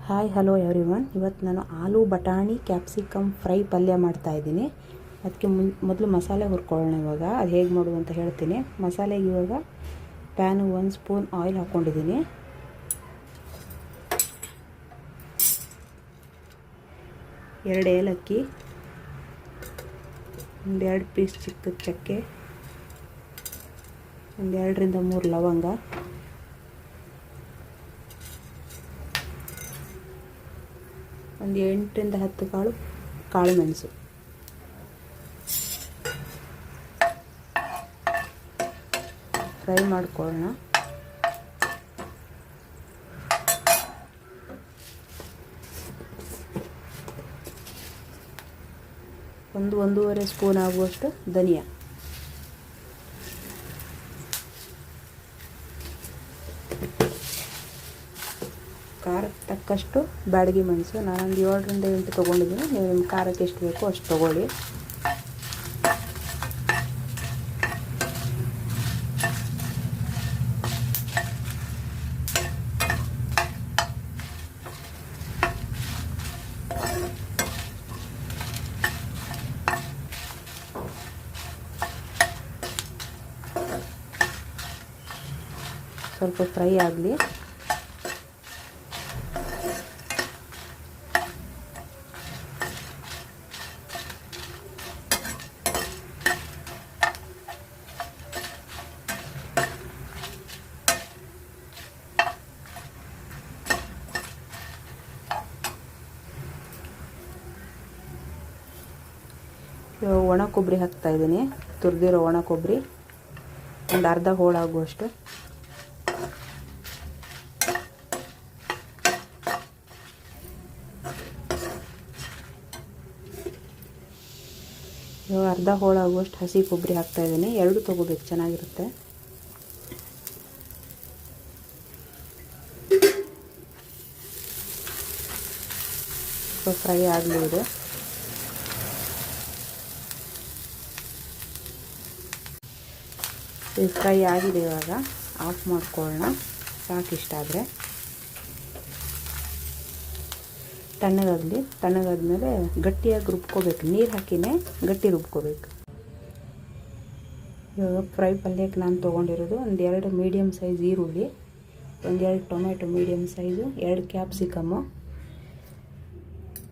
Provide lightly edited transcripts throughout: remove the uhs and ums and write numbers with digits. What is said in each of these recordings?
Hi hello everyone. ಇವತ್ತು ನಾನು ಆಲೂ ಬಟಾಣಿ ಕ್ಯಾಪ್ಸಿಕಮ್ ಫ್ರೈ ಪಲ್ಯ ಮಾಡ್ತಾಯಿದ್ದೀನಿ. ಅದಕ್ಕೆ ಮೊದಲು ಮಸಾಲೆ ಹುರ್ಕೊಳ್ಳೋಣ. ಇವಾಗ ಅದು ಹೇಗೆ ಮಾಡೋದು ಅಂತ ಹೇಳ್ತೀನಿ. ಮಸಾಲೆಗೆ ಇವಾಗ ಪ್ಯಾನು 1 ಸ್ಪೂನ್ ಆಯಿಲ್ ಹಾಕ್ಕೊಂಡಿದ್ದೀನಿ. ಎರಡು ಏಲಕ್ಕಿ, 2 ಪೀಸ್ ಚಿಕ್ಕದ ಚಕ್ಕೆ, 2 ರಿಂದ 3 ಲವಂಗ, ಒಂದು 8 ರಿಂದ 10 ಕಾಳು ಮೆಣಸು. ಫ್ರೈ ಮಾಡ್ಕೊಳ್ಳೋಣ. ಒಂದೂವರೆ ಸ್ಪೂನ್ ಆಗುವಷ್ಟು ಧನಿಯಾ, ಖಾರಕ್ಕೆ ತಕ್ಕಷ್ಟು ಬ್ಯಾಡಗಿ ಮೆಣಸು. ನಾನೊಂದು 7 ರಿಂದ 8 ತೊಗೊಂಡಿದ್ದೀನಿ. ನೀವು ನಿಮ್ಮ ಖಾರಕ್ಕೆ ಎಷ್ಟು ಬೇಕೋ ಅಷ್ಟು ತೊಗೊಳ್ಳಿ. ಸ್ವಲ್ಪ ಫ್ರೈ ಆಗಲಿ. ಒಣ ಕೊಬ್ಬರಿ ಹಾಕ್ತಾ ಇದ್ದೀನಿ. ತುರಿದಿರೋ ಒಣ ಕೊಬ್ಬರಿ ಒಂದು ಅರ್ಧ ಹೋಳಾಗುವಷ್ಟು. ಇವಾಗ ಅರ್ಧ ಹೋಳಾಗುವಷ್ಟು ಹಸಿ ಕೊಬ್ಬರಿ ಹಾಕ್ತಾ ಇದ್ದೀನಿ. 2 ತೊಗೋಬೇಕು, ಚೆನ್ನಾಗಿರುತ್ತೆ. ಫ್ರೈ ಆಗಲಿ ಇದು. ಇದು ಫ್ರೈ ಆಗಿದೆ. ಇವಾಗ ಆಫ್ ಮಾಡ್ಕೊಳ್ಳೋಣ. ಸಾಕಿಷ್ಟ ಆದರೆ ತಣ್ಣಗಾದ್ಮೇಲೆ ಗಟ್ಟಿಯಾಗಿ ರುಬ್ಕೋಬೇಕು. ನೀರು ಹಾಕಿನೇ ಗಟ್ಟಿ ರುಬ್ಕೋಬೇಕು. ಇವಾಗ ಫ್ರೈ ಪಲ್ಯಕ್ಕೆ ನಾನು ತೊಗೊಂಡಿರೋದು 2 ಮೀಡಿಯಮ್ ಸೈಜ್ ಈರುಳ್ಳಿ, 2 ಟೊಮೆಟೊ ಮೀಡಿಯಮ್ ಸೈಜು, 2 ಕ್ಯಾಪ್ಸಿಕಮ್ಮು.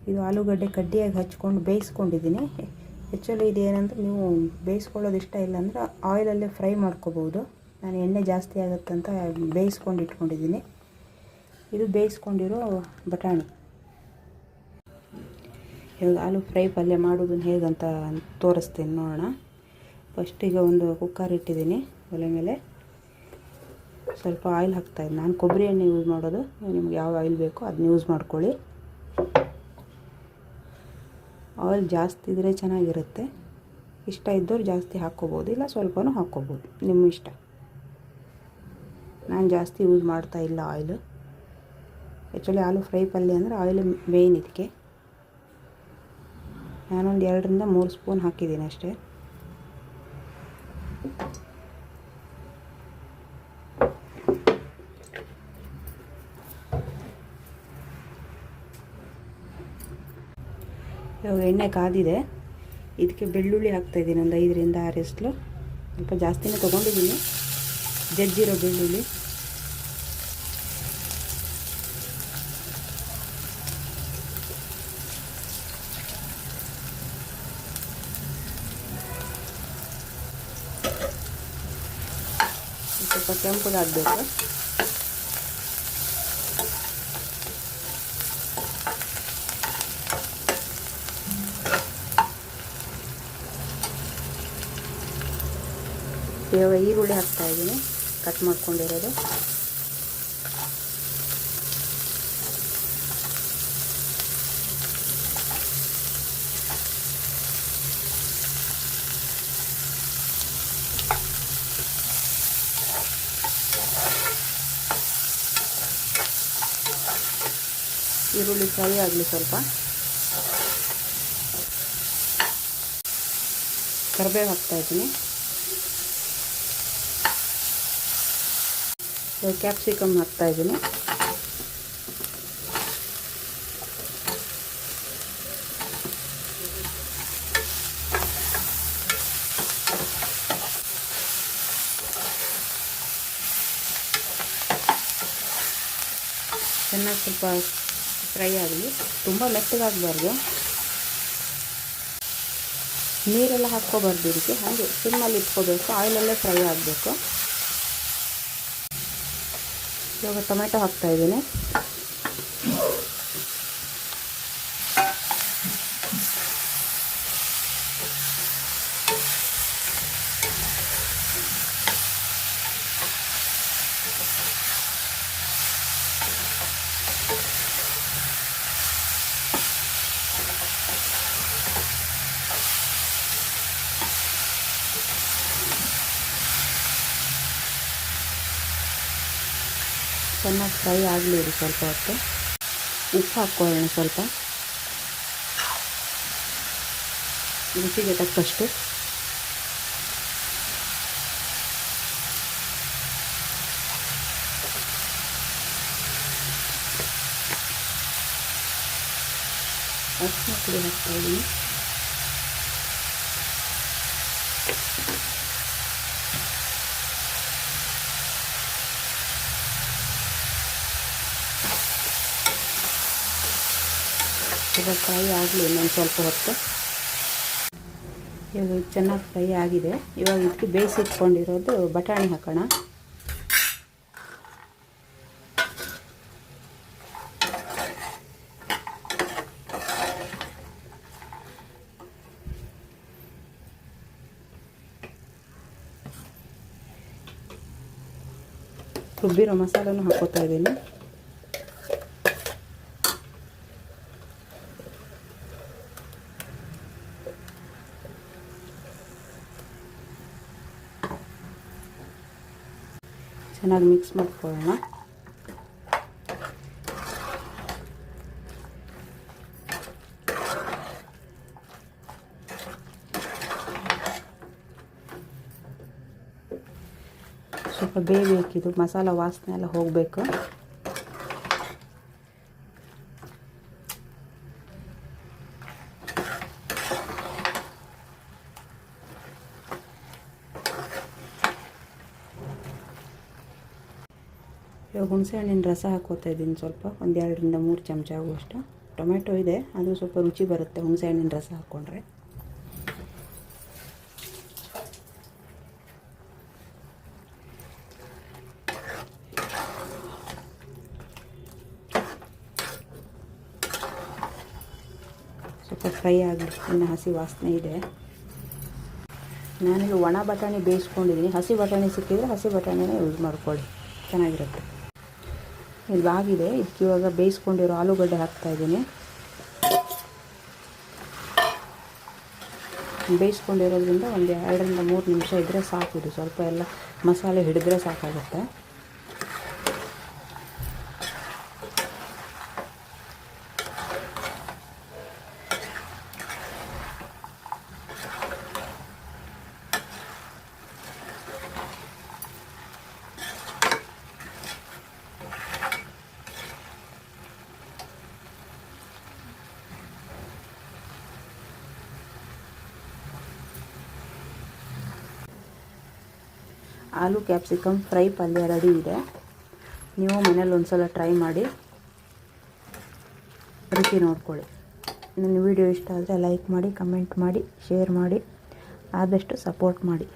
ಇದು ಆಲೂಗಡ್ಡೆ ಕಡ್ಡಿಯಾಗಿ ಹಚ್ಕೊಂಡು ಬೇಯಿಸ್ಕೊಂಡಿದ್ದೀನಿ. ಆ್ಯಕ್ಚುಲಿ ಇದೇನಂದ್ರೆ ನೀವು ಬೇಯಿಸ್ಕೊಳ್ಳೋದು ಇಷ್ಟ ಇಲ್ಲ ಅಂದರೆ ಆಯಿಲಲ್ಲೇ ಫ್ರೈ ಮಾಡ್ಕೋಬೋದು. ನಾನು ಎಣ್ಣೆ ಜಾಸ್ತಿ ಆಗುತ್ತಂತ ಬೇಯಿಸ್ಕೊಂಡು ಇಟ್ಕೊಂಡಿದ್ದೀನಿ. ಇದು ಬೇಯಿಸ್ಕೊಂಡಿರೋ ಬಟಾಣಿ. ಇವಾಗ ಆಲೂ ಫ್ರೈ ಪಲ್ಯ ಮಾಡೋದನ್ನು ಹೇಗಂತ ತೋರಿಸ್ತೀನಿ, ನೋಡೋಣ. ಫಸ್ಟಿಗೆ ಒಂದು ಕುಕ್ಕರ್ ಇಟ್ಟಿದ್ದೀನಿ. ಒಲೆ ಮೇಲೆ ಸ್ವಲ್ಪ ಆಯಿಲ್ ಹಾಕ್ತಾಯಿದ್ದೀನಿ. ನಾನು ಕೊಬ್ಬರಿ ಎಣ್ಣೆ ಯೂಸ್ ಮಾಡೋದು. ನಿಮ್ಗೆ ಯಾವ ಆಯಿಲ್ ಬೇಕೋ ಅದನ್ನ ಯೂಸ್ ಮಾಡ್ಕೊಳ್ಳಿ. ಆಯಿಲ್ ಜಾಸ್ತಿ ಇದ್ದರೆ ಚೆನ್ನಾಗಿರುತ್ತೆ. ಇಷ್ಟ ಇದ್ದವ್ರು ಜಾಸ್ತಿ ಹಾಕ್ಕೋಬೋದು, ಇಲ್ಲ ಸ್ವಲ್ಪನೂ ಹಾಕ್ಕೋಬೋದು, ನಿಮ್ಮ ಇಷ್ಟ. ನಾನು ಜಾಸ್ತಿ ಯೂಸ್ ಮಾಡ್ತಾ ಇಲ್ಲ ಆಯಿಲು. ಆ್ಯಕ್ಚುಲಿ ಆಲೂ ಫ್ರೈ ಪಲ್ಯ ಅಂದರೆ ಆಯಿಲ್ ಮೇಯ್ನ್ ಇದಕ್ಕೆ. ನಾನೊಂದು 2 ರಿಂದ 3 ಸ್ಪೂನ್ ಹಾಕಿದ್ದೀನಿ ಅಷ್ಟೇ. ಇವಾಗ ಎಣ್ಣೆ ಕಾದಿದೆ. ಇದಕ್ಕೆ ಬೆಳ್ಳುಳ್ಳಿ ಹಾಕ್ತಾಯಿದ್ದೀನಿ. ಒಂದು 5 ರಿಂದ 6 ಎಸ್ಲು. ಸ್ವಲ್ಪ ಜಾಸ್ತಿನೇ ತೊಗೊಂಡಿದ್ದೀನಿ. ಜಜ್ಜಿರೋ ಬೆಳ್ಳುಳ್ಳಿ, ಸ್ವಲ್ಪ ಕೆಂಪಗಾಗಬೇಕು. ಇವಾಗ ಈರುಳ್ಳಿ ಹಾಕ್ತಾ ಇದ್ದೀನಿ, ಕಟ್ ಮಾಡ್ಕೊಂಡಿರೋದು. ಈರುಳ್ಳಿ ಫ್ರೈ ಆಗಲಿ. ಸ್ವಲ್ಪ ಕರಿಬೇವು ಹಾಕ್ತಾ ಇದ್ದೀನಿ. ಕ್ಯಾಪ್ಸಿಕಮ್ ಹಾಕ್ತಾಯಿದ್ದೀನಿ. ಚೆನ್ನಾಗಿ ಸ್ವಲ್ಪ ಫ್ರೈ ಆಗಲಿ, ತುಂಬ ಮೆತ್ತಗಾಗಬಾರ್ದು. ನೀರೆಲ್ಲ ಹಾಕ್ಕೋಬಾರ್ದು ಇದಕ್ಕೆ, ಹಾಗೆ ಸಿಮ್ಮಲ್ಲಿ ಇಟ್ಕೋಬೇಕು, ಆಯಿಲಲ್ಲೇ ಫ್ರೈ ಆಗಬೇಕು. ಇವಾಗ ಟೊಮೆಟೊ ಹಾಕ್ತಾಯಿದ್ದೀನಿ. ಚೆನ್ನಾಗಿ ಫ್ರೈ ಆಗಲಿ ಇದು ಸ್ವಲ್ಪ ಹೊತ್ತು. ಉಪ್ಪು ಹಾಕ್ಕೊಳ್ಳೋಣ ಸ್ವಲ್ಪ, ರುಚಿಗೆ ತಕ್ಕಷ್ಟು. ಅರಿಶಿನ ಪುಡಿ ಹಾಕ್ತಾಯಿದ್ದೀನಿ. ಇವಾಗ ಫ್ರೈ ಆಗಲಿ ಇನ್ನೊಂದು ಸ್ವಲ್ಪ ಹೊತ್ತು. ಇವಾಗ ಚೆನ್ನಾಗಿ ಫ್ರೈ ಆಗಿದೆ. ಇವಾಗ ಇದಕ್ಕೆ ಬೇಯಿಸಿಟ್ಕೊಂಡಿರೋದು ಬಟಾಣಿ ಹಾಕೋಣ. ರುಬ್ಬಿರೋ ಮಸಾಲನೂ ಹಾಕೋತಾ ಇದ್ದೀನಿ. ಚೆನ್ನಾಗಿ ಮಿಕ್ಸ್ ಮಾಡ್ಕೊಳ್ಳೋಣ. ಸ್ವಲ್ಪ ಬೇಯಬೇಕಿದು, ಮಸಾಲ ವಾಸನೆ ಎಲ್ಲ ಹೋಗಬೇಕು. ಇವಾಗ ಹುಣಸೆಹಣ್ಣಿನ ರಸ ಹಾಕೋತಾ ಇದ್ದೀನಿ ಸ್ವಲ್ಪ, ಒಂದು 2ರಿಂದ 3 ಚಮಚ ಆಗುವಷ್ಟು. ಟೊಮೆಟೊ ಇದೆ, ಅದು ಸ್ವಲ್ಪ ರುಚಿ ಬರುತ್ತೆ ಹುಣಸೆಹಣ್ಣಿನ ರಸ ಹಾಕ್ಕೊಂಡ್ರೆ. ಸ್ವಲ್ಪ ಫ್ರೈ ಆಗಲಿ, ಇನ್ನು ಹಸಿ ವಾಸನೆ ಇದೆ. ನಾನೀಗ ಒಣ ಬಟಾಣಿ ಬೇಯಿಸ್ಕೊಂಡಿದ್ದೀನಿ. ಹಸಿ ಬಟಾಣಿ ಸಿಕ್ಕಿದರೆ ಹಸಿ ಬಟಾಣಿನೇ ಯೂಸ್ ಮಾಡ್ಕೊಳ್ಳಿ, ಚೆನ್ನಾಗಿರುತ್ತೆ. ಇದಾಗಿದೆ. ಇದಕ್ಕೆ ಇವಾಗ ಬೇಯಿಸ್ಕೊಂಡಿರೋ ಆಲೂಗಡ್ಡೆ ಹಾಕ್ತಾಯಿದ್ದೀನಿ. ಬೇಯಿಸ್ಕೊಂಡಿರೋದ್ರಿಂದ ಒಂದು 2ರಿಂದ 3 ನಿಮಿಷ ಇದ್ದರೆ ಸಾಕು. ಇದು ಸ್ವಲ್ಪ ಎಲ್ಲ ಮಸಾಲೆ ಹಿಡಿದ್ರೆ ಸಾಕಾಗುತ್ತೆ. ಆಲೂ ಕ್ಯಾಪ್ಸಿಕಮ್ ಫ್ರೈ ಪಲ್ಯ ರೆಡಿ ಇದೆ. ನೀವು ಮನೇಲಿ ಒಂದ್ಸಲ ಟ್ರೈ ಮಾಡಿ ರುಚಿ ನೋಡ್ಕೊಳ್ಳಿ. ನನ್ನ ವಿಡಿಯೋ ಇಷ್ಟ ಆದರೆ ಲೈಕ್ ಮಾಡಿ, ಕಮೆಂಟ್ ಮಾಡಿ, ಶೇರ್ ಮಾಡಿ, ಆದಷ್ಟು ಸಪೋರ್ಟ್ ಮಾಡಿ.